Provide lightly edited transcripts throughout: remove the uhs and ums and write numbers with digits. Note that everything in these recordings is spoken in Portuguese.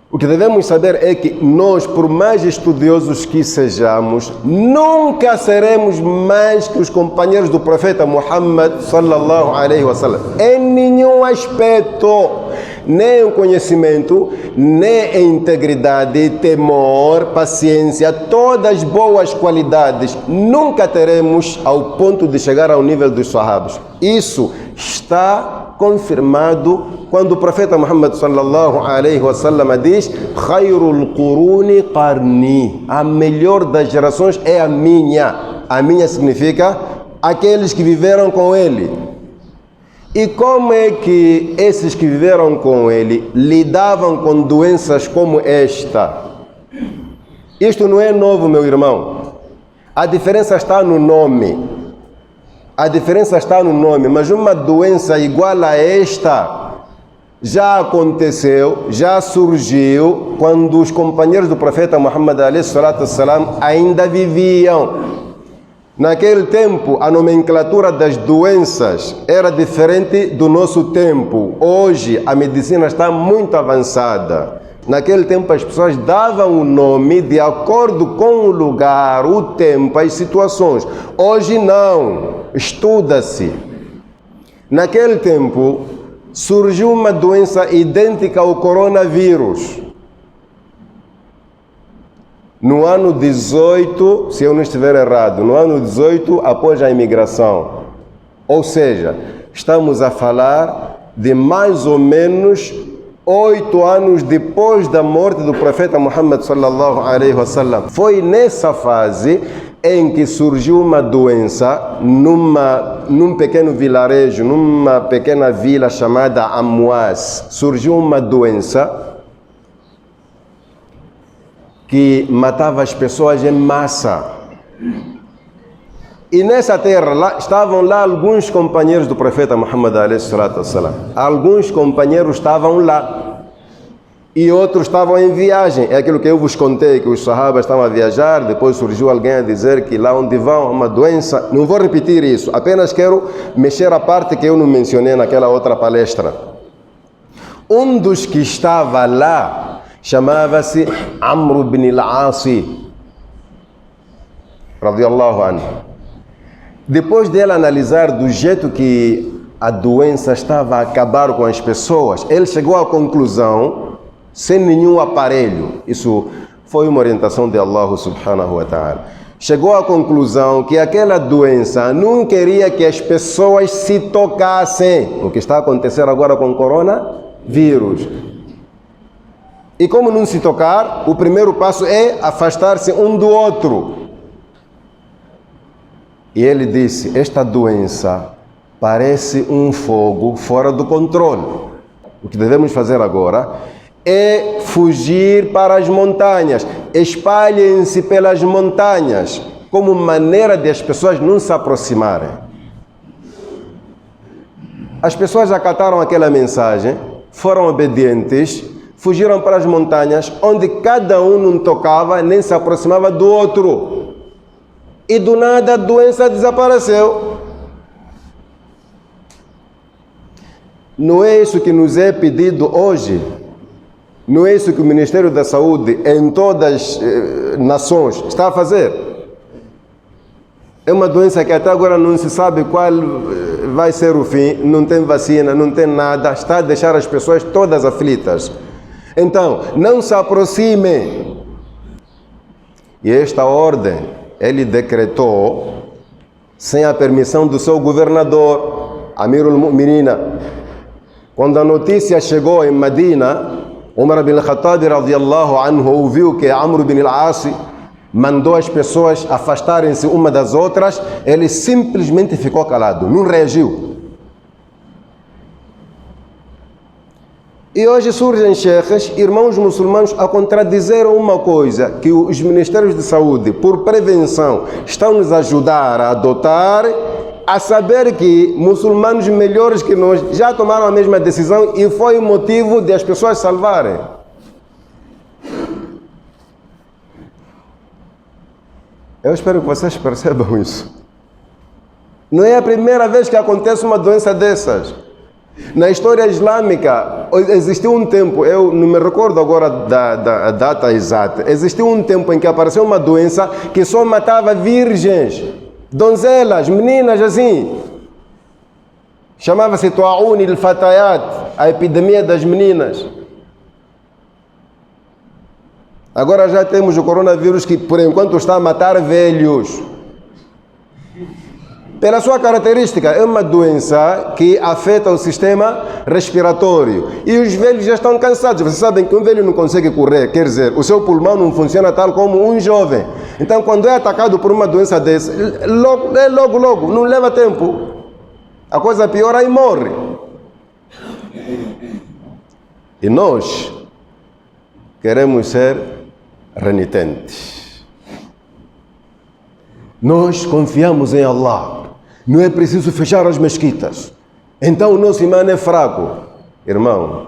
O que devemos saber é que nós, por mais estudiosos que sejamos, nunca seremos mais que os companheiros do profeta Muhammad sallallahu alaihi wasallam. Em nenhum aspecto, nem em conhecimento, nem em integridade, temor, paciência, todas boas qualidades, nunca teremos ao ponto de chegar ao nível dos sahabas. Isso está confirmado quando o profeta Muhammad sallallahu alaihi wasallam diz: "Khairul quruni qarni", a melhor das gerações é a minha. A minha significa aqueles que viveram com ele. E como é que esses que viveram com ele lidavam com doenças como esta? Isto não é novo, meu irmão. A diferença está no nome. A diferença está no nome, mas uma doença igual a esta já aconteceu, já surgiu quando os companheiros do profeta Muhammad alayhi salatu wassalam ainda viviam. Naquele tempo, a nomenclatura das doenças era diferente do nosso tempo. Hoje, a medicina está muito avançada. Naquele tempo, as pessoas davam o nome de acordo com o lugar, o tempo, as situações. Hoje, não. Estuda-se. Naquele tempo, surgiu uma doença idêntica ao coronavírus. No ano 18, se eu não estiver errado, no ano 18, após a imigração. Ou seja, estamos a falar de mais ou menos 8 anos depois da morte do profeta Muhammad sallallahu alaihi wasallam. Foi nessa fase em que surgiu uma doença num pequeno vilarejo, numa pequena vila chamada Amwas. Surgiu uma doença que matava as pessoas em massa. E nessa terra estavam lá alguns companheiros do profeta Muhammad alayhi salatu wassalam. Alguns companheiros estavam lá e outros estavam em viagem. É aquilo que eu vos contei, que os sahabas estavam a viajar, depois surgiu alguém a dizer que lá onde vão uma doença. Não vou repetir isso, apenas quero mexer a parte que eu não mencionei naquela outra palestra. Um dos que estava lá chamava-se Amr ibn al-Asi radiyallahu anhu. Depois dele analisar do jeito que a doença estava a acabar com as pessoas, ele chegou à conclusão, sem nenhum aparelho, isso foi uma orientação de Allah subhanahu wa ta'ala, chegou à conclusão que aquela doença não queria que as pessoas se tocassem, o que está acontecendo agora com o coronavírus. E como não se tocar, o primeiro passo é afastar-se um do outro. E ele disse: esta doença parece um fogo fora do controle. O que devemos fazer agora é fugir para as montanhas. Espalhem-se pelas montanhas, como maneira de as pessoas não se aproximarem. As pessoas acataram aquela mensagem, foram obedientes, fugiram para as montanhas, onde cada um não tocava nem se aproximava do outro. E do nada a doença desapareceu. Não é isso que nos é pedido hoje? Não é isso que o Ministério da Saúde em todas as nações está a fazer? É uma doença que até agora não se sabe qual vai ser o fim, não tem vacina, não tem nada, está a deixar as pessoas todas aflitas. Então, não se aproximem. E esta ordem ele decretou sem a permissão do seu governador, Amirul Mu'minin. Quando a notícia chegou em Medina, Umar bin Khattab radiyallahu anhu ouviu que Amr bin al-As mandou as pessoas afastarem-se uma das outras, ele simplesmente ficou calado, não reagiu. E hoje surgem sheikhs, irmãos muçulmanos, a contradizer uma coisa que os ministérios de saúde, por prevenção, estão nos ajudar a adotar, a saber que muçulmanos melhores que nós já tomaram a mesma decisão e foi o motivo de as pessoas salvarem. Eu espero que vocês percebam isso. Não é a primeira vez que acontece uma doença dessas. Na história islâmica, existiu um tempo, eu não me recordo agora da data exata, existiu um tempo em que apareceu uma doença que só matava virgens, donzelas, meninas assim. Chamava-se Ta'un al-Fatayat, a epidemia das meninas. Agora já temos o coronavírus que por enquanto está a matar velhos. Pela sua característica, é uma doença que afeta o sistema respiratório. E os velhos já estão cansados. Vocês sabem que um velho não consegue correr, quer dizer, o seu pulmão não funciona tal como um jovem. Então, quando é atacado por uma doença dessa, logo, não leva tempo. A coisa piora e morre. E nós queremos ser renitentes. Nós confiamos em Allah. Não é preciso fechar as mesquitas. Então o nosso imã é fraco. Irmão,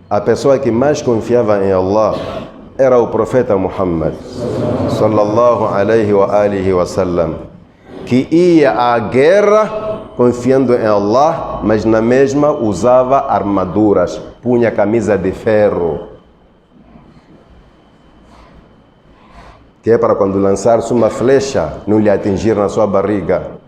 a pessoa que mais confiava em Allah era o profeta Muhammad sallallahu alaihi wa alihi wa sallam, que ia à guerra confiando em Allah, mas na mesma usava armaduras, punha camisa de ferro, que é para quando lançar-se uma flecha não lhe atingir na sua barriga.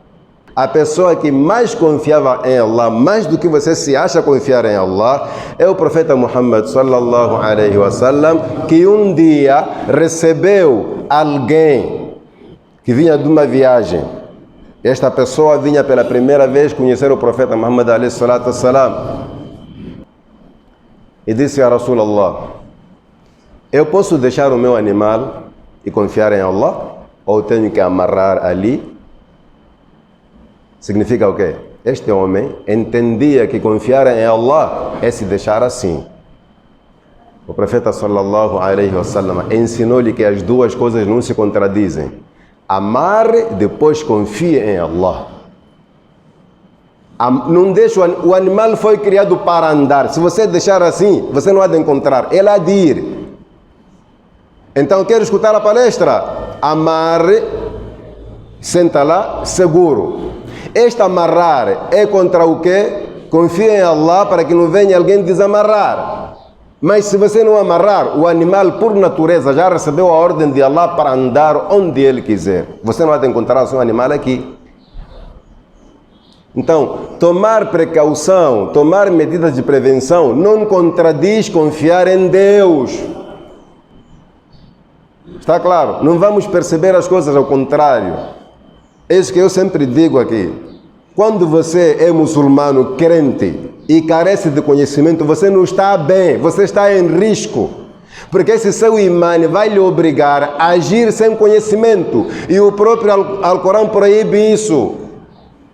A pessoa que mais confiava em Allah, mais do que você se acha confiar em Allah, é o profeta Muhammad sallallahu alaihi wa sallam, que um dia recebeu alguém que vinha de uma viagem. Esta pessoa vinha pela primeira vez conhecer o profeta Muhammad alaihi salatu wassalam e disse a Rasulallah: eu posso deixar o meu animal e confiar em Allah, ou tenho que amarrar ali? Significa o quê? Este homem entendia que confiar em Allah é se deixar assim. O profeta sallallahu alaihi wasallam ensinou-lhe que as duas coisas não se contradizem. Amarre, depois confie em Allah. Não deixa, o animal foi criado para andar. Se você deixar assim, você não há de encontrar, ele há de ir. Então, quer escutar a palestra? Amarre, senta lá, seguro. Este amarrar é contra o quê? Confie em Allah para que não venha alguém desamarrar. Mas se você não amarrar, o animal por natureza já recebeu a ordem de Allah para andar onde ele quiser. Você não há de encontrar o seu animal aqui. Então, tomar precaução, tomar medidas de prevenção não contradiz confiar em Deus. Está claro? Não vamos perceber as coisas ao contrário. É isso que eu sempre digo aqui. Quando você é muçulmano, crente e carece de conhecimento, você não está bem, você está em risco. Porque esse seu imã vai lhe obrigar a agir sem conhecimento. E o próprio Alcorão proíbe isso.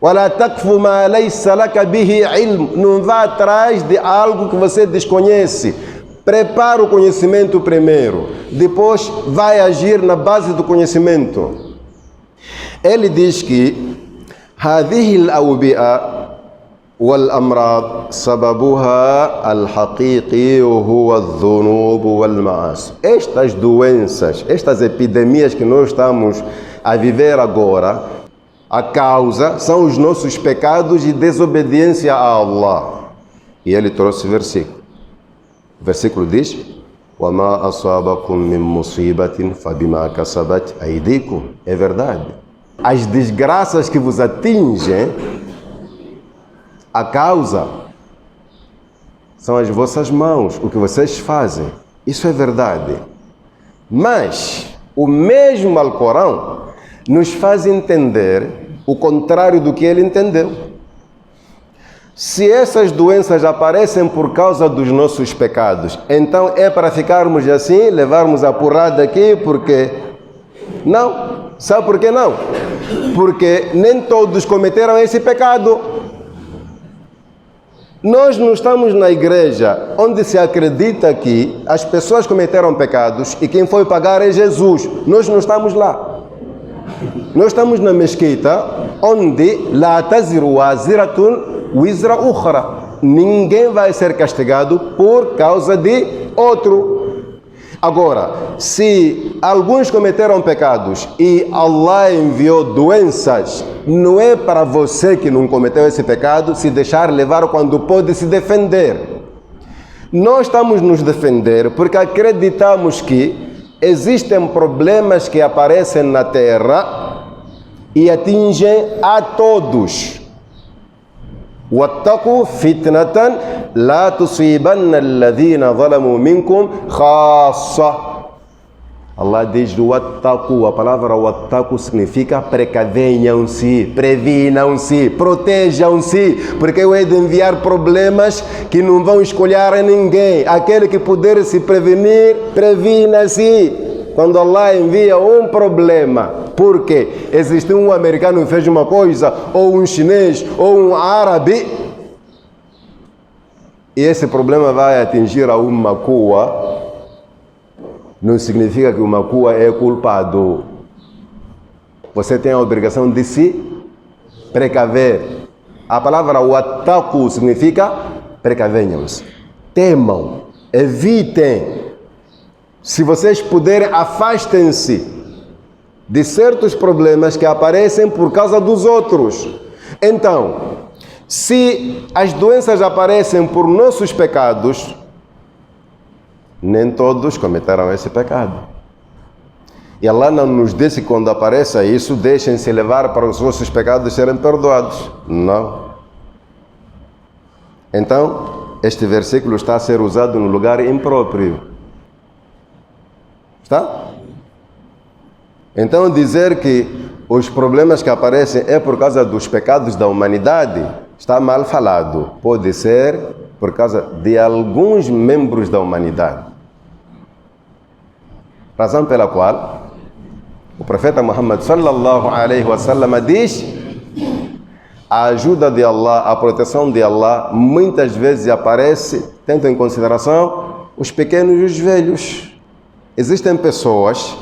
وَلَا تَقْفُ مَا لَيْسَ لَكَ بِهِ عِلْمٌ. Não vá atrás de algo que você desconhece. Prepara o conhecimento primeiro. Depois vai agir na base do conhecimento. Ele diz que هذه الأوبئة والأمراض سببها الحقيقي وهو الذنوب والمعاصي. Estas doenças, estas epidemias que nós estamos a viver agora, a causa são os nossos pecados e desobediência a Allah. E ele trouxe o versículo. O versículo diz: وَمَا أَصَابَكُم مِّن مُّصِيبَةٍ فَبِمَا كَسَبَتْ أَيْدِيكُم. É verdade. As desgraças que vos atingem, a causa são as vossas mãos, o que vocês fazem. Isso é verdade. Mas o mesmo Alcorão nos faz entender o contrário do que ele entendeu. Se essas doenças aparecem por causa dos nossos pecados, então é para ficarmos assim, levarmos a porrada aqui, porque... Não. Sabe por que não? Porque nem todos cometeram esse pecado. Nós não estamos na igreja onde se acredita que as pessoas cometeram pecados e quem foi pagar é Jesus. Nós não estamos lá. Nós estamos na mesquita onde la taziru waziratun wizra ukhra. Ninguém vai ser castigado por causa de outro. Agora, se alguns cometeram pecados e Allah enviou doenças, não é para você que não cometeu esse pecado se deixar levar quando pode se defender. Nós estamos nos defender porque acreditamos que existem problemas que aparecem na terra e atingem a todos. وَاتَّقُوا فِتْنَةً لَا تُصِيبَنَّ الَّذِينَ ظَلَمُوا مِنْكُمْ خَاصَّةً. Allah diz wattaqu. A palavra wattaqu significa precavenham-se, previnam-se, protejam-se, porque eu hei de enviar problemas que não vão escolher a ninguém. Aquele que puder se prevenir, previna-se. Quando Allah envia um problema, porque existe um americano que fez uma coisa, ou um chinês, ou um árabe, e esse problema vai atingir a uma cua, não significa que uma cua é culpado. Você tem a obrigação de se precaver. A palavra wattaqu significa precavenham-se, temam, evitem. Se vocês puderem, afastem-se de certos problemas que aparecem por causa dos outros. Então, se as doenças aparecem por nossos pecados, nem todos cometeram esse pecado. E Allah não nos disse que quando apareça isso, deixem-se levar para os vossos pecados serem perdoados. Não. Então, este versículo está a ser usado no lugar impróprio. Está? Então dizer que os problemas que aparecem é por causa dos pecados da humanidade está mal falado. Pode ser por causa de alguns membros da humanidade. Razão pela qual o profeta Muhammad sallallahu alaihi wasallam diz: a ajuda de Allah, a proteção de Allah muitas vezes aparece tendo em consideração os pequenos e os velhos. Existem pessoas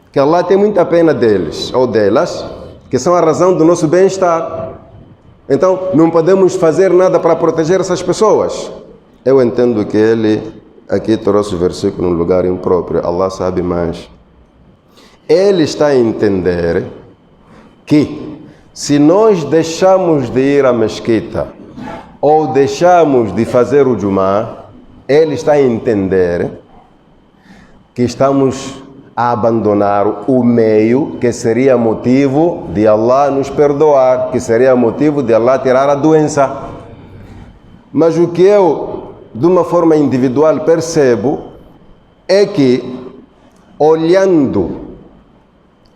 que Allah tem muita pena deles ou delas, que são a razão do nosso bem-estar. Então, não podemos fazer nada para proteger essas pessoas. Eu entendo que ele aqui trouxe o versículo no lugar impróprio. Allah sabe mais. Ele está a entender que se nós deixamos de ir à mesquita ou deixamos de fazer o Jumá, ele está a entender que estamos a abandonar o meio que seria motivo de Allah nos perdoar, que seria motivo de Allah tirar a doença. Mas o que eu, de uma forma individual, percebo é que, olhando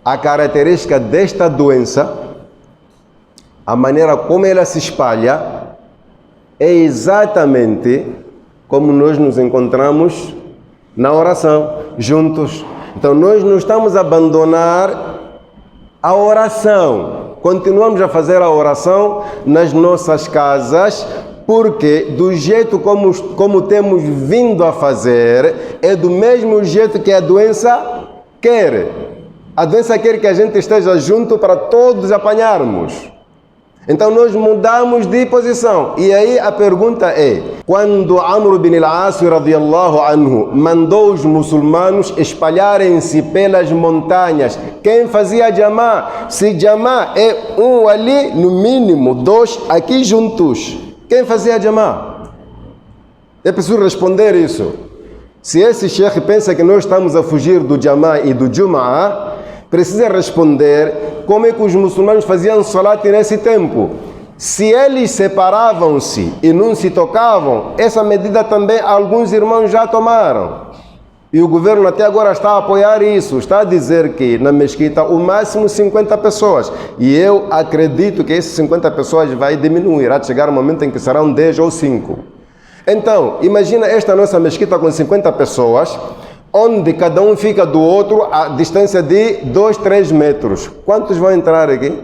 a característica desta doença, a maneira como ela se espalha, é exatamente como nós nos encontramos na oração, juntos. Então nós não estamos a abandonar a oração. Continuamos a fazer a oração nas nossas casas, porque do jeito como temos vindo a fazer, é do mesmo jeito que a doença quer. A doença quer que a gente esteja junto para todos apanharmos. Então nós mudamos de posição. E aí a pergunta é, quando Amr bin al-As radiyallahu anhu mandou os muçulmanos espalharem-se pelas montanhas, quem fazia jamá? Se jamá é um ali, no mínimo 2 aqui juntos, quem fazia jamá? É preciso responder isso. Se esse sheikh pensa que nós estamos a fugir do jamá e do jum'a, precisa responder como é que os muçulmanos faziam salat nesse tempo. Se eles separavam-se e não se tocavam, essa medida também alguns irmãos já tomaram. E o governo até agora está a apoiar isso. Está a dizer que na mesquita o máximo 50 pessoas. E eu acredito que esses 50 pessoas vai diminuir. Há de chegar um momento em que serão 10 ou 5. Então, imagina esta nossa mesquita com 50 pessoas, onde cada um fica do outro a distância de 2, 3 metros. Quantos vão entrar aqui?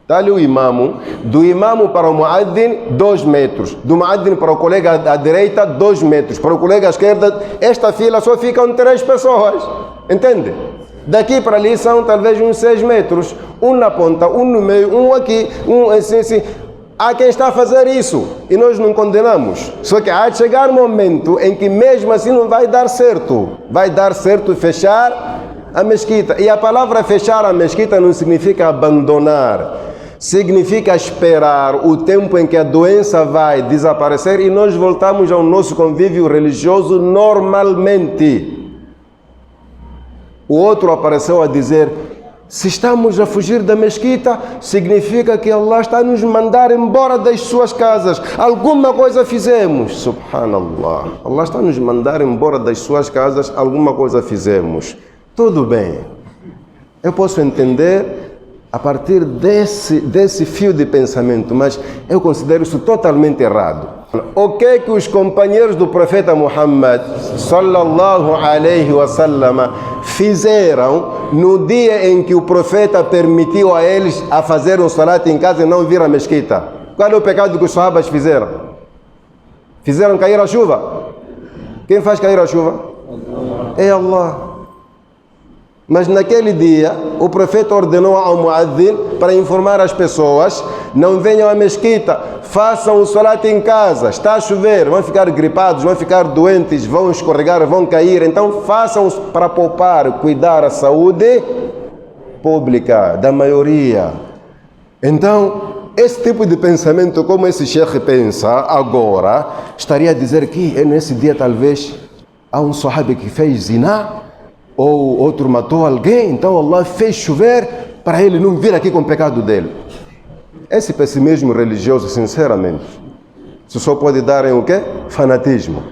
Está ali o imamo. Do imamo para o muaddin, 2 metros. Do muaddin para o colega à direita, 2 metros. Para o colega à esquerda, esta fila só ficam 3 pessoas. Entende? Daqui para ali são talvez uns 6 metros. Um na ponta, um no meio, um aqui, um assim, assim. Há quem está a fazer isso e nós não condenamos. Só que há de chegar um momento em que mesmo assim não vai dar certo. Vai dar certo fechar a mesquita. E a palavra fechar a mesquita não significa abandonar. Significa esperar o tempo em que a doença vai desaparecer e nós voltamos ao nosso convívio religioso normalmente. O outro apareceu a dizer: se estamos a fugir da mesquita, significa que Allah está a nos mandar embora das suas casas. Alguma coisa fizemos. Subhanallah. Allah está a nos mandar embora das suas casas. Alguma coisa fizemos. Tudo bem. Eu posso entender a partir desse fio de pensamento, mas eu considero isso totalmente errado. O que é que os companheiros do profeta Muhammad sallallahu alaihi wasallam fizeram no dia em que o profeta permitiu a eles a fazer um salat em casa e não vir à mesquita? Qual é o pecado que os sahabas fizeram? Fizeram cair a chuva. Quem faz cair a chuva? É Allah. Mas naquele dia, o profeta ordenou ao muadzin para informar as pessoas: não venham à mesquita, façam o salat em casa, está a chover, vão ficar gripados, vão ficar doentes, vão escorregar, vão cair, então façam para poupar, cuidar a saúde pública da maioria. Então, esse tipo de pensamento, como esse sheikh pensa agora, estaria a dizer que nesse dia talvez há um sahabi que fez zina, ou outro matou alguém, então Allah fez chover para ele não vir aqui com o pecado dele. Esse pessimismo religioso, sinceramente, isso só pode dar em o quê? Fanatismo.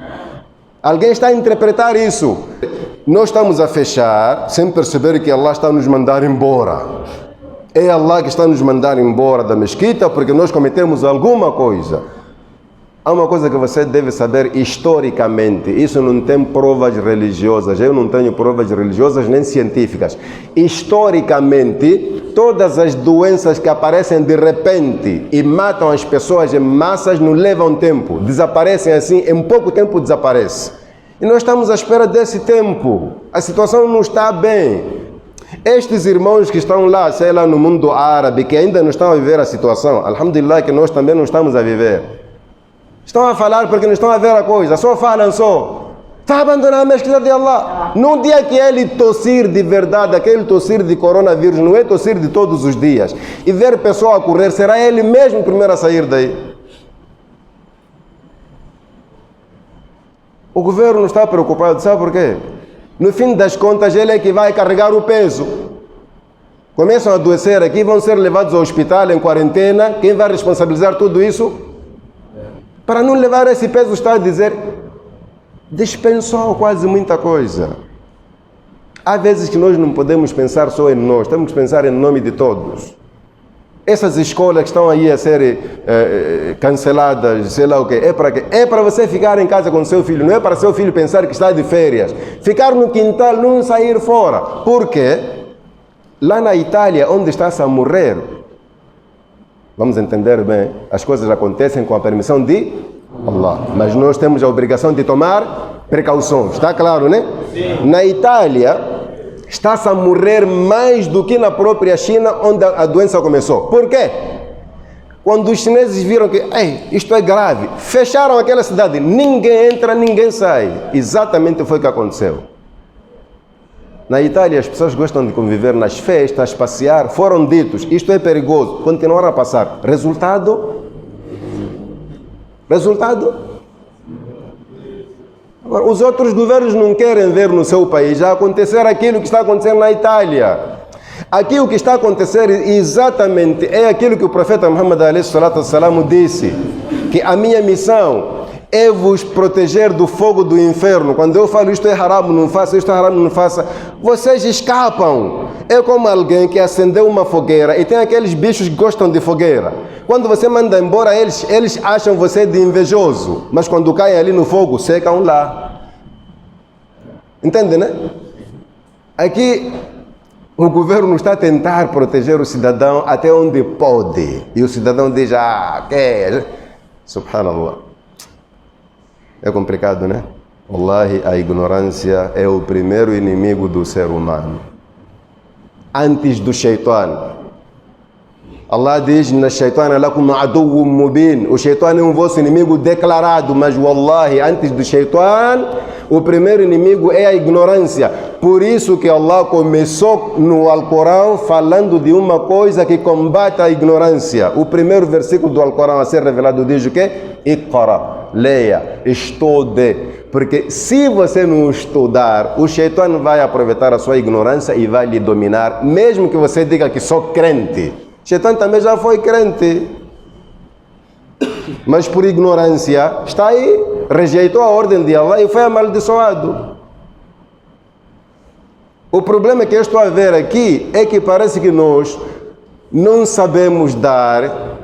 Alguém está a interpretar isso. Nós estamos a fechar sem perceber que Allah está a nos mandar embora. É Allah que está a nos mandar embora da mesquita porque nós cometemos alguma coisa. Há uma coisa que você deve saber historicamente, isso não tem provas religiosas, eu não tenho provas religiosas nem científicas. Historicamente, todas as doenças que aparecem de repente e matam as pessoas em massas não levam tempo, desaparecem assim, em pouco tempo desaparece. E nós estamos à espera desse tempo, a situação não está bem. Estes irmãos que estão lá, sei lá, no mundo árabe, que ainda não estão a viver a situação, alhamdulillah que nós também não estamos a viver. Estão a falar porque não estão a ver a coisa, só falam só. Está a abandonar a mesquita de Allah. No dia que ele tossir de verdade, aquele tossir de coronavírus, não é tossir de todos os dias, e ver pessoa a correr, será ele mesmo o primeiro a sair daí. O governo não está preocupado, sabe por quê? No fim das contas, ele é que vai carregar o peso. Começam a adoecer aqui, vão ser levados ao hospital em quarentena. Quem vai responsabilizar tudo isso? Para não levar esse peso, está a dizer, dispensou quase muita coisa. Há vezes que nós não podemos pensar só em nós, temos que pensar em nome de todos. Essas escolas que estão aí a ser canceladas, sei lá o quê, é para quê? É para você ficar em casa com seu filho, não é para seu filho pensar que está de férias. Ficar no quintal, não sair fora. Por quê? Lá na Itália, onde está-se a morrer, vamos entender bem, as coisas acontecem com a permissão de Allah. Mas nós temos a obrigação de tomar precauções, está claro, né? Sim. Na Itália, está-se a morrer mais do que na própria China, onde a doença começou. Por quê? Quando os chineses viram que isto é grave, fecharam aquela cidade, ninguém entra, ninguém sai. Exatamente foi o que aconteceu. Na Itália, as pessoas gostam de conviver nas festas, passear. Foram ditos, isto é perigoso. Continuaram a passar. Resultado? Agora, os outros governos não querem ver no seu país já acontecer aquilo que está acontecendo na Itália. Aqui o que está a acontecer exatamente é aquilo que o profeta Muhammad a.s. disse, que a minha missão é vos proteger do fogo do inferno. Quando eu falo isto é haram, não faça, isto é haram, não faça, vocês escapam. É como alguém que acendeu uma fogueira e tem aqueles bichos que gostam de fogueira. Quando você manda embora eles acham você de invejoso, mas quando caem ali no fogo, secam lá. Entende, né? Aqui o governo está a tentar proteger o cidadão até onde pode. E o cidadão diz, quer? Subhanallah. É complicado, né? Wallahi, a ignorância é o primeiro inimigo do ser humano. Antes do shaitan. Allah diz, na shaitana lakum aduwwun mubin. O shaitan é um vosso inimigo declarado, mas wallahi, antes do shaitan, o primeiro inimigo é a ignorância. Por isso que Allah começou no Alcorão falando de uma coisa que combate a ignorância. O primeiro versículo do Alcorão a ser revelado diz o quê? Iqra, leia, estude. Porque se você não estudar, o shaitan vai aproveitar a sua ignorância e vai lhe dominar, mesmo que você diga que sou crente. Shaitan também já foi crente, mas por ignorância está aí, rejeitou a ordem de Allah e foi amaldiçoado. O problema que eu estou a ver aqui é que parece que nós não sabemos dar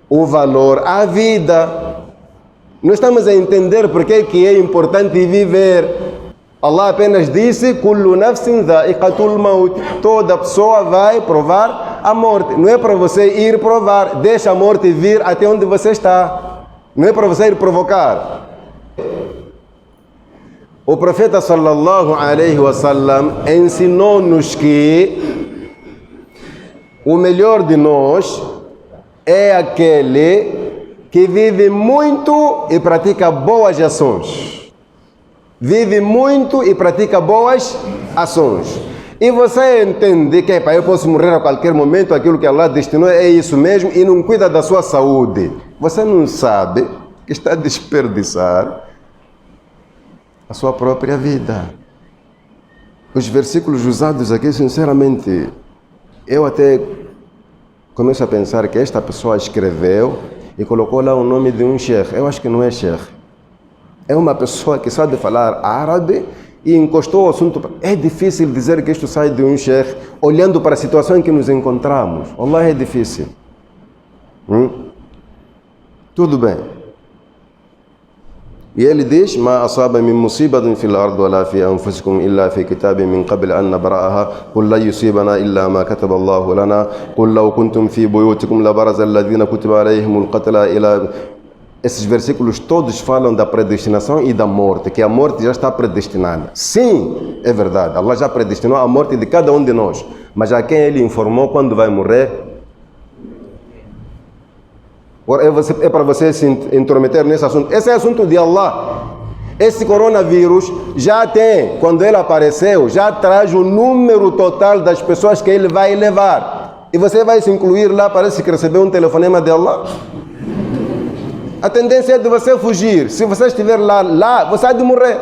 o valor à vida. Não estamos a entender porque que é importante viver. Allah apenas disse, Kullu nafsin dha'iqatul maut. Toda pessoa vai provar a morte. Não é para você ir provar. Deixa a morte vir até onde você está. Não é para você ir provocar. O profeta sallallahu alaihi wasallam ensinou-nos que o melhor de nós é aquele que vive muito e pratica boas ações. Vive muito e pratica boas ações. E você entende que eu posso morrer a qualquer momento, aquilo que Allah destinou é isso mesmo, e não cuida da sua saúde. Você não sabe que está a desperdiçar a sua própria vida. Os versículos usados aqui, sinceramente, eu até começo a pensar que esta pessoa escreveu e colocou lá o nome de um sheikh. Eu acho que não é sheikh. É uma pessoa que sabe falar árabe e encostou o assunto. É difícil dizer que isto sai de um sheikh olhando para a situação em que nos encontramos. Allah, é difícil. Tudo bem. E ele diz, ما أصاب من مصيبة في الأرض ولا في أنفسكم إلا في كتاب من قبل أن نبرأها قل لا يصيبنا إلا ما كتب الله لنا قل لو كنتم في بيوتكم لبرز الذين كتب عليهم القتل إلى. Esses versículos todos falam da predestinação e da morte, que a morte já está predestinada. Sim, é verdade, Allah já predestinou a morte de cada um de nós, mas a quem Ele informou quando vai morrer? É para você se intrometer nesse assunto. Esse é assunto de Allah. Esse coronavírus já tem, quando ele apareceu, já traz o número total das pessoas que ele vai levar. E você vai se incluir lá, parece que recebeu um telefonema de Allah. A tendência é de você fugir. Se você estiver lá você há de morrer.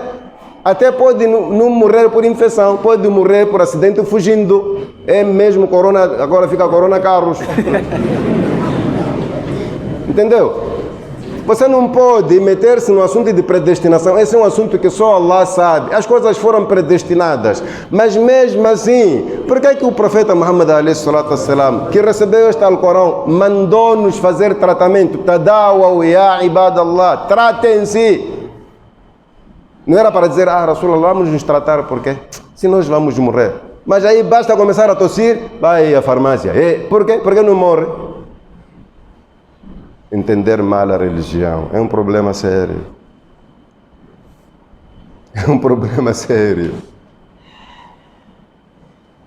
Até pode não morrer por infecção, pode morrer por acidente fugindo. É mesmo corona, agora fica corona carros. Entendeu? Você não pode meter-se no assunto de predestinação. Esse é um assunto que só Allah sabe. As coisas foram predestinadas. Mas mesmo assim, por que o profeta Muhammad ﷺ, que recebeu este Alcorão, mandou-nos fazer tratamento? Tadawaw ya ibadallah. Tratem-se. Não era para dizer, Rasulallah, vamos nos tratar, por quê? Se nós vamos morrer. Mas aí basta começar a tossir, vai à farmácia. Por quê? Por que não morre? Entender mal a religião é um problema sério. É um problema sério.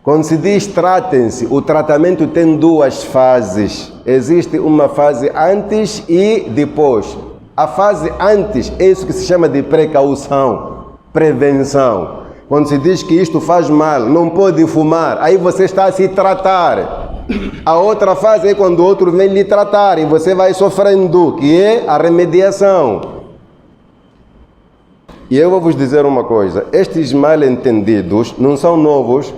Quando se diz tratem-se, o tratamento tem duas fases. Existe uma fase antes e depois. A fase antes é isso que se chama de precaução, prevenção. Quando se diz que isto faz mal, não pode fumar, aí você está a se tratar. A outra fase é quando o outro vem lhe tratar e você vai sofrendo, que é a remediação. E eu vou vos dizer uma coisa, estes mal-entendidos não são novos.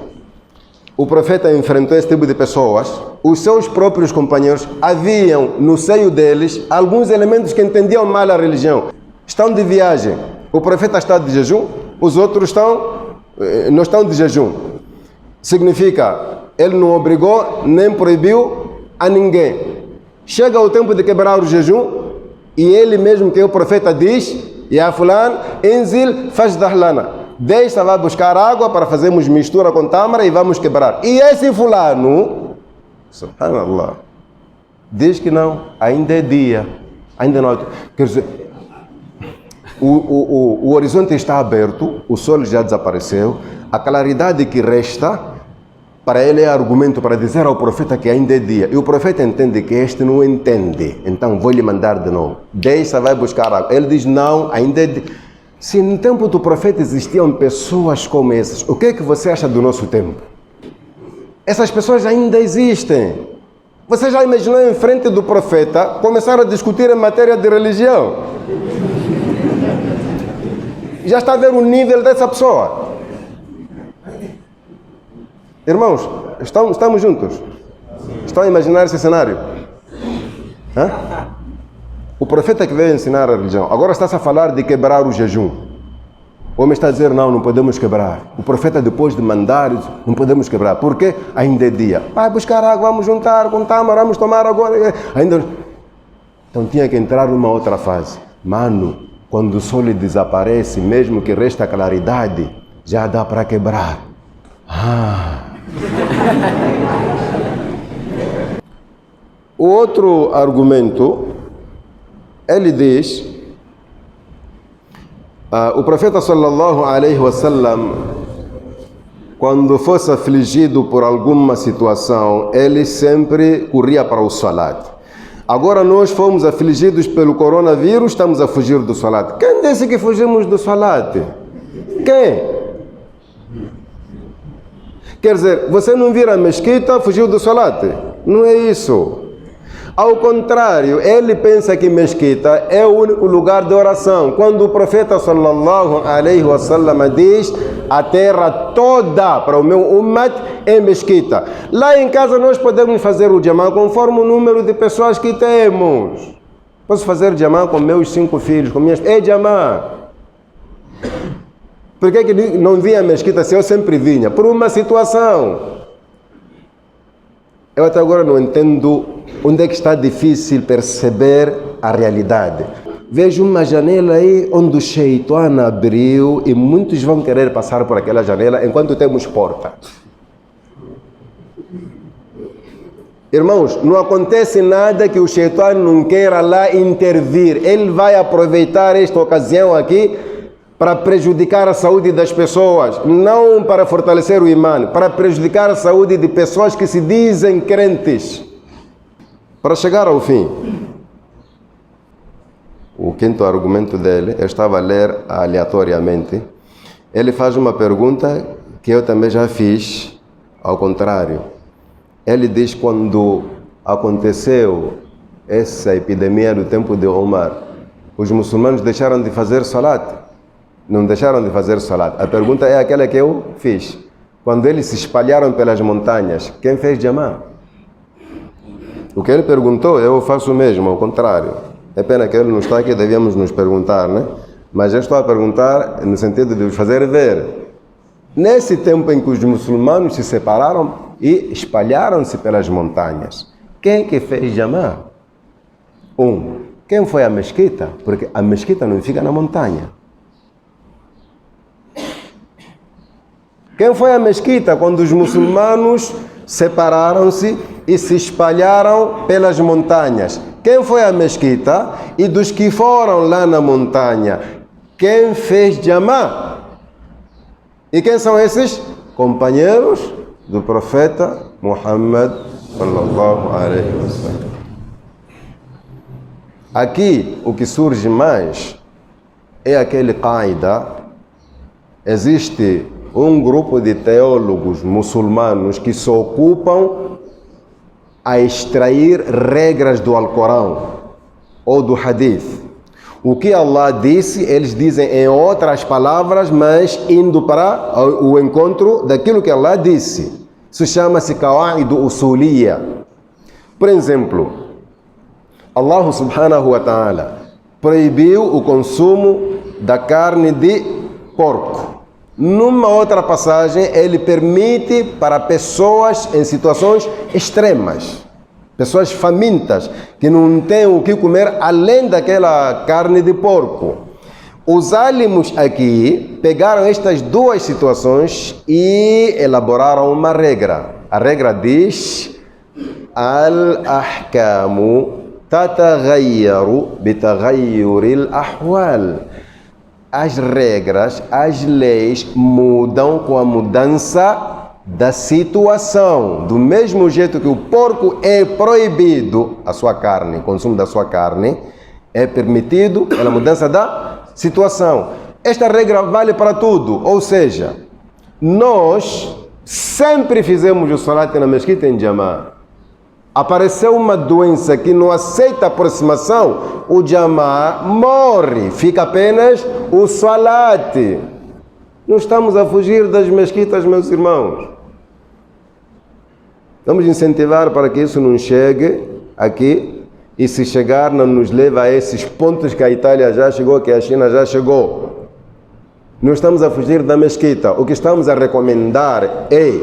O profeta enfrentou esse tipo de pessoas. Os seus próprios companheiros, haviam no seio deles alguns elementos que entendiam mal a religião. Estão de viagem, o profeta está de jejum, os outros não estão de jejum. Significa, ele não obrigou nem proibiu a ninguém. Chega o tempo de quebrar o jejum e ele mesmo, que o profeta diz, Ya fulan, enzil fajdah lana. Deixa lá buscar água para fazermos mistura com tâmara e vamos quebrar. E esse fulano, subhanallah, diz que não, ainda é dia, ainda não. Quer dizer, o horizonte está aberto, o sol já desapareceu, a claridade que resta Para ele é argumento para dizer ao profeta que ainda é dia. E o profeta entende que este não entende. Então vou lhe mandar de novo. Deixa, vai buscar água. Ele diz, não, ainda é dia. Se no tempo do profeta existiam pessoas como essas, o que é que você acha do nosso tempo? Essas pessoas ainda existem. Você já imaginou em frente do profeta começar a discutir em matéria de religião? Já está a ver o nível dessa pessoa? Irmãos, estamos juntos? Estão a imaginar esse cenário? Hã? O profeta que veio ensinar a religião, agora está-se a falar de quebrar o jejum. O homem está a dizer, não podemos quebrar. O profeta, depois de mandar, não podemos quebrar. Por quê? Ainda é dia. Vai buscar água, vamos juntar com tâmara, vamos tomar agora. Ainda... Então tinha que entrar numa outra fase. Mano, quando o sol desaparece, mesmo que resta claridade, já dá para quebrar. O outro argumento, ele diz, o profeta sallallahu alaihi wasallam, quando fosse afligido por alguma situação, ele sempre corria para o salat. Agora nós fomos afligidos pelo coronavírus, estamos a fugir do salat. Quem disse que fugimos do salat? Quem? Quer dizer, você não vir a mesquita, fugiu do salat. Não é isso. Ao contrário, ele pensa que mesquita é o único lugar de oração. Quando o profeta sallallahu alaihi wasallam diz, a terra toda para o meu ummat é mesquita. Lá em casa nós podemos fazer o jamá conforme o número de pessoas que temos. Posso fazer jamá com meus 5 filhos, com minhas... É jamá. Por que não vinha a mesquita se eu sempre vinha? Por uma situação. Eu até agora não entendo onde é que está difícil perceber a realidade. Vejo uma janela aí onde o Shaitan abriu e muitos vão querer passar por aquela janela enquanto temos porta. Irmãos, não acontece nada que o Shaitan não queira lá intervir. Ele vai aproveitar esta ocasião aqui para prejudicar a saúde das pessoas, não para fortalecer o imã, para prejudicar a saúde de pessoas que se dizem crentes. Para chegar ao fim, o quinto argumento dele, eu estava a ler aleatoriamente, ele faz uma pergunta que eu também já fiz, ao contrário. Ele diz, quando aconteceu essa epidemia do tempo de Omar, os muçulmanos deixaram de fazer salat? Não deixaram de fazer salat. A pergunta é aquela que eu fiz. Quando eles se espalharam pelas montanhas, quem fez jamá? O que ele perguntou, eu faço o mesmo, ao contrário. É pena que ele não está aqui, devíamos nos perguntar, né? Mas eu estou a perguntar no sentido de os fazer ver. Nesse tempo em que os muçulmanos se separaram e espalharam-se pelas montanhas, quem que fez jamá? Quem foi à mesquita? Porque a mesquita não fica na montanha. Quem foi à mesquita quando os muçulmanos separaram-se e se espalharam pelas montanhas? Quem foi à mesquita? E dos que foram lá na montanha, quem fez jamá? E quem são esses? Companheiros do profeta Muhammad sallallahu alaihi wasallam. Aqui o que surge mais é aquele qaida. Existe um grupo de teólogos muçulmanos que se ocupam a extrair regras do Alcorão ou do Hadith. O que Allah disse, eles dizem em outras palavras, mas indo para o encontro daquilo que Allah disse. Isso chama-se Qawaid Usuliyya. Por exemplo, Allah subhanahu wa ta'ala proibiu o consumo da carne de porco. Numa outra passagem, ele permite para pessoas em situações extremas, pessoas famintas, que não têm o que comer além daquela carne de porco. Os álimos aqui pegaram estas duas situações e elaboraram uma regra. A regra diz: Al-ahkamu tataghayyaru bitaghayyuril ahwal. As regras, as leis mudam com a mudança da situação. Do mesmo jeito que o porco é proibido, a sua carne, o consumo da sua carne, é permitido pela mudança da situação. Esta regra vale para tudo, ou seja, nós sempre fizemos o salat na mesquita em Jamá. Apareceu uma doença que não aceita aproximação, o Jamá morre, fica apenas o salat. Não estamos a fugir das mesquitas, meus irmãos. Vamos incentivar para que isso não chegue aqui, e se chegar não nos leva a esses pontos que a Itália já chegou, que a China já chegou. Não estamos a fugir da mesquita. O que estamos a recomendar é,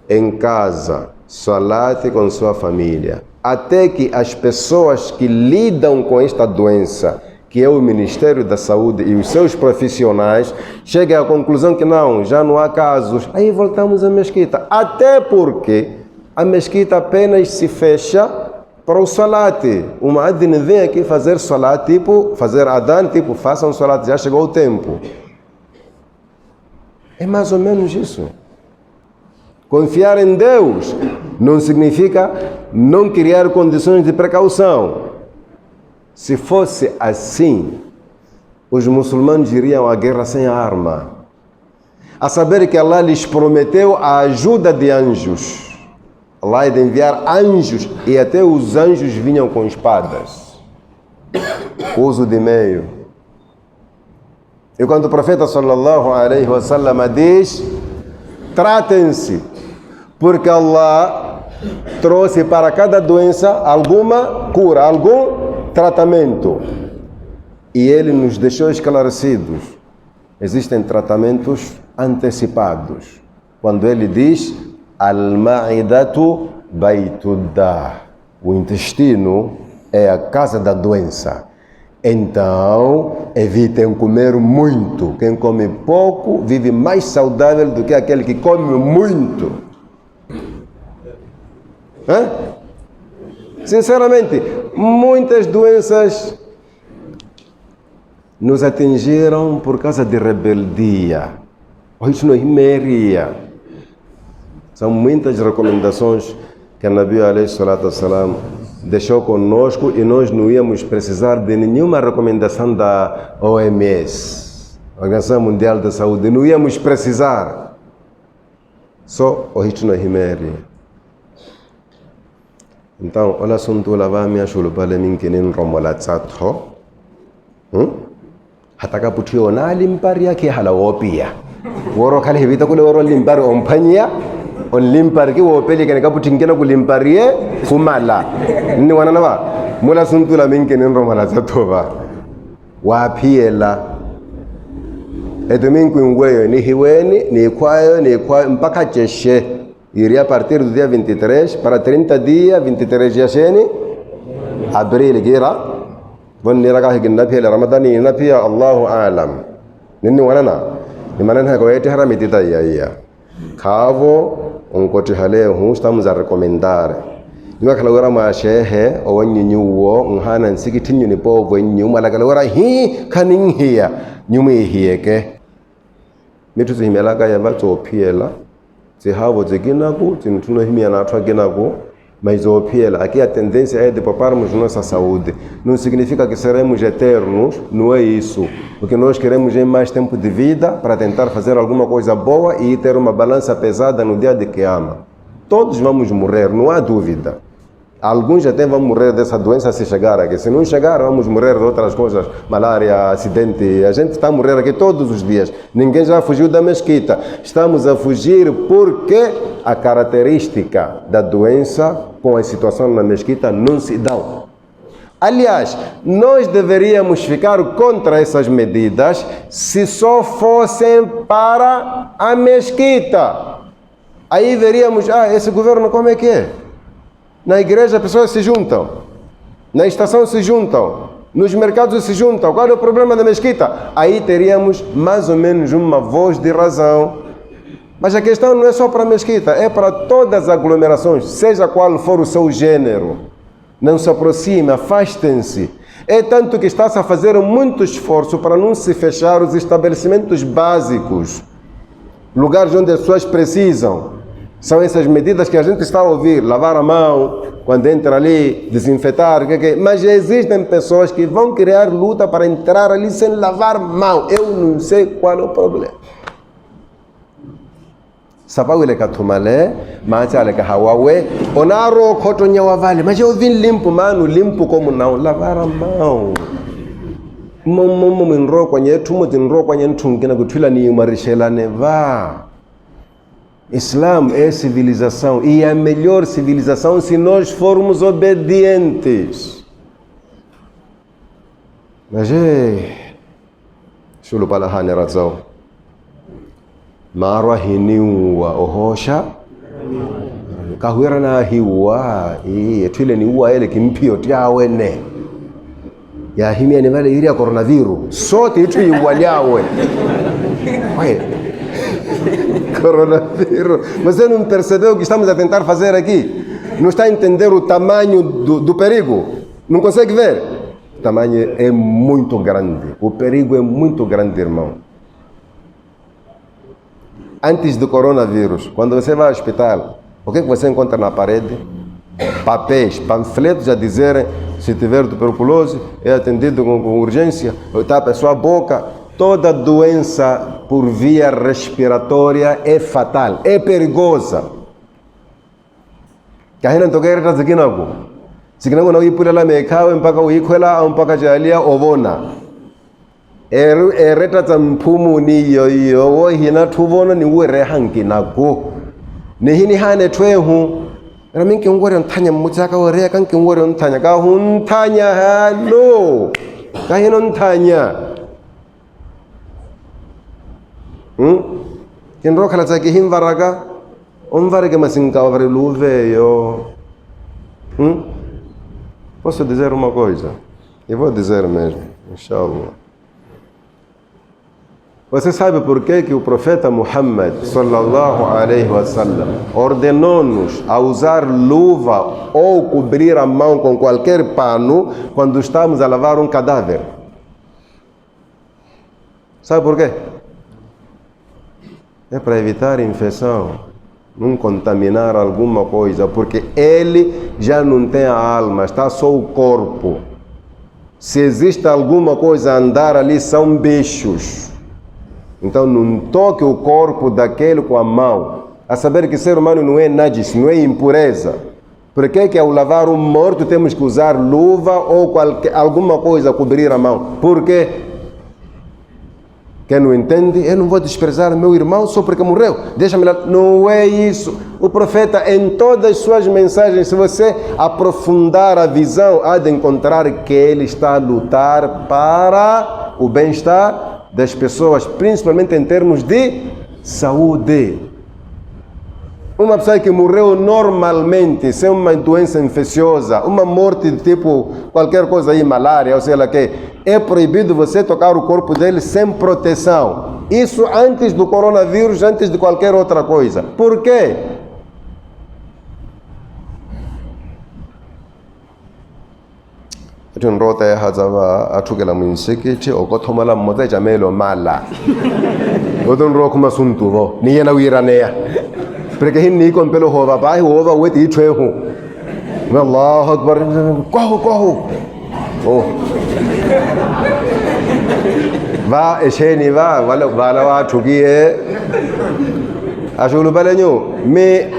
em casa, salate com sua família. Até que as pessoas que lidam com esta doença, que é o Ministério da Saúde e os seus profissionais, cheguem à conclusão que não, já não há casos. Aí voltamos à mesquita. Até porque a mesquita apenas se fecha para o salate. O muadzin vem aqui fazer salat, tipo, fazer adhan, tipo, façam um salat, já chegou o tempo. É mais ou menos isso. Confiar em Deus não significa não criar condições de precaução. Se fosse assim, os muçulmanos iriam à guerra sem arma. A saber que Allah lhes prometeu a ajuda de anjos. Allah é de enviar anjos, e até os anjos vinham com espadas. Uso de meio. E quando o profeta sallallahu alaihi wasallam diz, tratem-se, porque Allah trouxe para cada doença alguma cura, algum tratamento. E Ele nos deixou esclarecidos. Existem tratamentos antecipados. Quando Ele diz, Al-Ma'idatu Baitudda, o intestino é a casa da doença. Então, evitem comer muito. Quem come pouco vive mais saudável do que aquele que come muito. Sinceramente, muitas doenças nos atingiram por causa de rebeldia. Isso não é himeria. São muitas recomendações que a Nabi alayhi salatu wassalam deixou conosco, e nós não íamos precisar de nenhuma recomendação da OMS, Organização Mundial da Saúde. Não íamos precisar. Só o richo no himeri. Então, olha assunto lava minha chulu pale minkenin romola tsatho. Hataka putio na limparia ke halawopia. Woro kale hibita kule woro limpari ompanya. On limpari ki wopeli kene kaputingena kulimparie fumala. Ni wana ba mula suntu la minkenin romola tsatho ba. Wapiela. Edomingo ingweyo ni hiweni ni kwayo mpaka cheshe. Iria a partir do dia 23 para 30 dias, 23 dias chene, abril gira, vão niraga higna pia Ramadani na pia Allahu a'lam. Nini wanana, ni manana kwa yete haramiti tayaya. Kavo onkoti hale estamos a recomendar. Nima kalagora ma shehe o wanyu wo nhana nsikitinyu ni povo nyu malakalagora hi kanin hiya nyumi hiyeke. Mitu zihimelaga ya vato piela. Se havo zeginago, tintuno himia na atua genago, mas o piel, aqui a tendência é de pouparmos nossa saúde. Não significa que seremos eternos, não é isso. O que nós queremos é mais tempo de vida para tentar fazer alguma coisa boa e ter uma balança pesada no dia de Qiyama. Todos vamos morrer, não há dúvida. Alguns até vão morrer dessa doença se chegar aqui. Se não chegar, vamos morrer de outras coisas. Malária, acidente. A gente está a morrer aqui todos os dias. Ninguém já fugiu da mesquita. Estamos a fugir porque a característica da doença com a situação na mesquita não se dão. Aliás, nós deveríamos ficar contra essas medidas se só fossem para a mesquita. Aí veríamos, esse governo como é que é? Na igreja as pessoas se juntam, na estação se juntam, nos mercados se juntam. Qual é o problema da mesquita? Aí teríamos mais ou menos uma voz de razão. Mas a questão não é só para a mesquita, é para todas as aglomerações, seja qual for o seu gênero. Não se aproxime, afastem-se. É tanto que está-se a fazer muito esforço para não se fechar os estabelecimentos básicos, lugares onde as pessoas precisam. São essas medidas que a gente está a ouvir, lavar a mão, quando entra ali, desinfetar, mas existem pessoas que vão criar luta para entrar ali sem lavar mão. Eu não sei qual é o problema. Sababu ile katumale, maacha ile kahawawe, onaro koto nyawavale, mas eu vim limpo, mano, limpo como não, lavar a mão. Mumu minro kwenye tumo tinro kwenye ntungina kutwila ni marishela neva. Islam é civilização e a melhor civilização se nós formos obedientes. Mas shulu pala hane razao. Marwa hiniwa ohosha kahuera na hiwa twile ni uwa ele kimpio tiawene ya himia ni vale iria coronavirus sote itu iwaliawe coronavírus. Você não percebeu o que estamos a tentar fazer aqui? Não está a entender o tamanho do perigo? Não consegue ver? O tamanho é muito grande. O perigo é muito grande, irmão. Antes do coronavírus, quando você vai ao hospital, o que você encontra na parede? Papéis, panfletos a dizer se tiver tuberculose, é atendido com urgência, tapa a sua boca. Toda doença por via respiratória é fatal, é perigosa. Kahina ntokere tazikinago. Sikinago na uipula mekawe mpaka uikwela mpaka jalia ovona. Ereta tampumu ni yo wo hina tuvona ni were hanki nago. Ni hini hane twehu. Raminki ngore ntanya mutaka wore kanki ngore ntanya ka huntanya halo. Kahina ntanya. Kinro khala tsaki himvaraga onvarege masinka ovare luveyo. Posso dizer uma coisa? Eu vou dizer mesmo, inshallah. Você sabe por que o profeta Muhammad sallallahu alaihi wasallam ordenou-nos a usar luva ou cobrir a mão com qualquer pano quando estamos a lavar um cadáver? Sabe por quê? É para evitar infecção, não contaminar alguma coisa, porque ele já não tem a alma, está só o corpo. Se existe alguma coisa a andar ali, são bichos. Então não toque o corpo daquele com a mão. A saber que ser humano não é najis, não é impureza. Por que ao lavar um morto temos que usar luva ou alguma coisa a cobrir a mão? Por quê? Quem não entende, eu não vou desprezar meu irmão só porque morreu. Deixa-me lá. Não é isso. O profeta, em todas as suas mensagens, se você aprofundar a visão, há de encontrar que ele está a lutar para o bem-estar das pessoas, principalmente em termos de saúde. Uma pessoa que morreu normalmente, sem uma doença infecciosa, uma morte de tipo qualquer coisa aí, malária, ou sei lá que, é proibido você tocar o corpo dele sem proteção. Isso antes do coronavírus, antes de qualquer outra coisa. Por quê? Rota é razava atukela muinsekete okothomala mmoza jamelo mala. Odon ro kuma suntu bo ni yena wiranea. Porque hinni kon pelo hova bai hova weti twehu. Allahu akbar. Corro. Oh. Va esheni va wala wa tukie. Ajulu balenyo me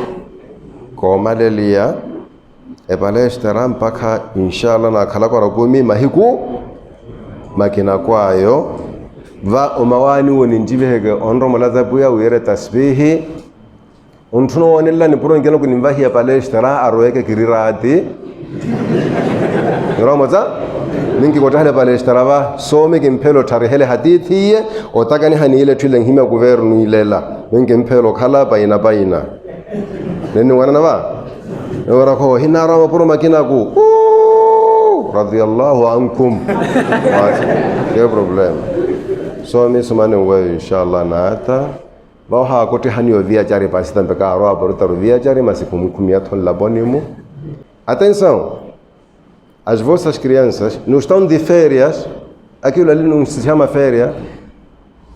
komalelia e palestra mpaka inshallah na khala kwa gumi mahiku makina kwayo va umawani woni njibehege onro malaza buya were tasbihi untuno wonella ni puro ngelo kunimva hiya palestra aroeke kirirati ngoromoza ninki kotahale palestra va some kimpelo tarihele hadithi otakani hanile twile ngima guvernu ilela ninki mpelo khala baina neni wana va ora ko hinara mapuro makina ku radiyallahu ankum que problema so me sumane we inshallah nata ba ha ko te hanio via jari pasita mpeka aro aborta via jari masiku mkumia ton labonimo. Atenção, as vossas crianças não estão de férias, aquilo ali não se chama férias,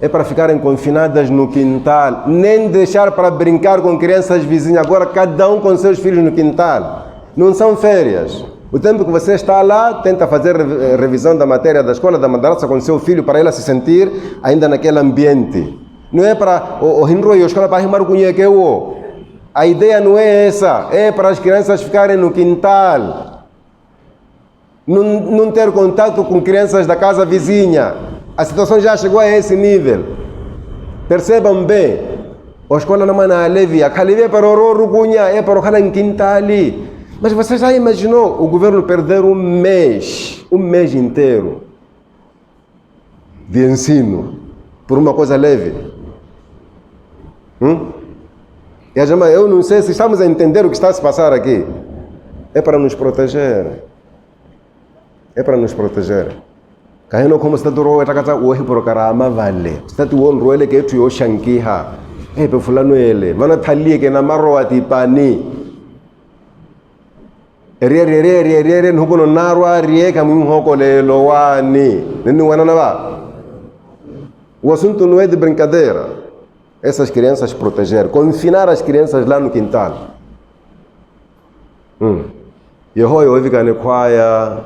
é para ficarem confinadas no quintal, nem deixar para brincar com crianças vizinhas. Agora cada um com seus filhos no quintal. Não são férias. O tempo que você está lá, tenta fazer revisão da matéria da escola, da madraça com seu filho, para ela se sentir ainda naquele ambiente. Não é para o rinro e a escola para rimar o cunhequeu. A ideia não é essa. É para as crianças ficarem no quintal. Não ter contato com crianças da casa vizinha. A situação já chegou a esse nível. Percebam bem. A escola não é leve. A leve é para o rugunha, é para o cara em quintal. Mas você já imaginou o governo perder um mês inteiro de ensino por uma coisa leve? E a gente, eu não sei se estamos a entender o que está a se passar aqui. É para nos proteger. É para nos proteger. Kahino como está duro eta kata o por karama vale. Está tu on roele que tu yo shankiha. Pe fulano ele. Mana thali ke na maro ati pani. Riere nhukono narwa rie kamu hoko le loani. Nini wana na ba. O assunto não é de brincadeira. Essas crianças proteger, confinar as crianças lá no quintal. Yehoi oivika ne kwaya.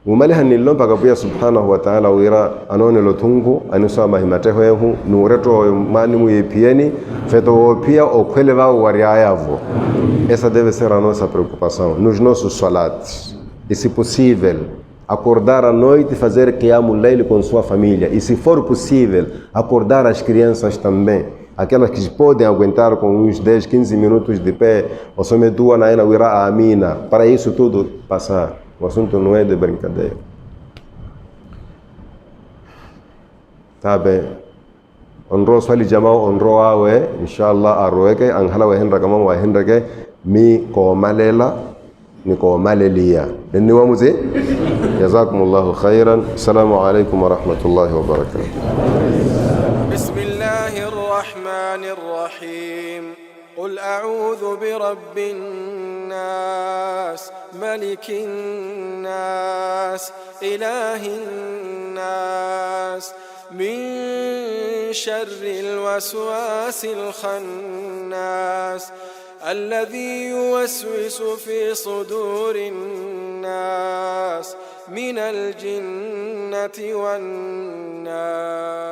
Umaliha nilompa kabuya subhanahu wa ta'ala wira anone lotungu anusa mahimateho yehu nureto mani muyepieni feto pia okwele vao wariayavo. Essa deve ser a nossa preocupação nos nossos salates. E se possível, acordar à noite e fazer qiyamul layl com sua família. E se for possível, acordar as crianças também. Aquelas que podem aguentar com uns 10, 15 minutos de pé. O sometua na ena wira amina. Para isso tudo passar. O assunto não é de brincadeira. Tá bem. Onro swali jamao onro awe. Inshallah arroeke. Anghala wa henra kama wa henrake. Mi ko malela. Ni ko malelia. Nini wa muzi? Jazakumullahu khairan. Assalamu alaikum wa rahmatullahi wa barakatuh. Bismillahir Rahmanir Rahim. قل أعوذ برب الناس ملك الناس إله الناس من شر الوسواس الخناس الذي يوسوس في صدور الناس من الجنة والناس.